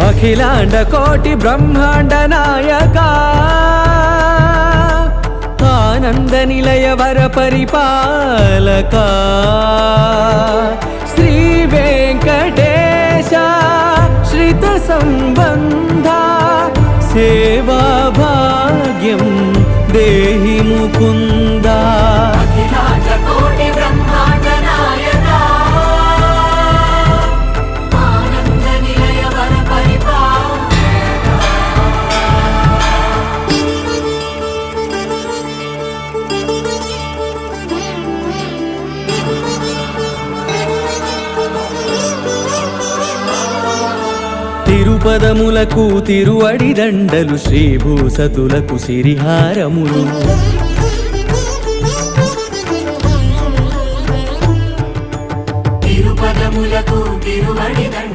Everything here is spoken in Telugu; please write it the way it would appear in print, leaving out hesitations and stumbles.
అఖిలాండ కోటి బ్రహ్మాండ నాయక ఆనంద నిలయ వర పరిపాలక శ్రీ వెంకటేశ శ్రిత సంబంధ సేవా భాగ్యం దేహి ముకుంద. తిరుపదములకు తిరువడి దండలు శ్రీభూసతులకు సిరిహారములు తిరుపదములకు తిరువడి దండలు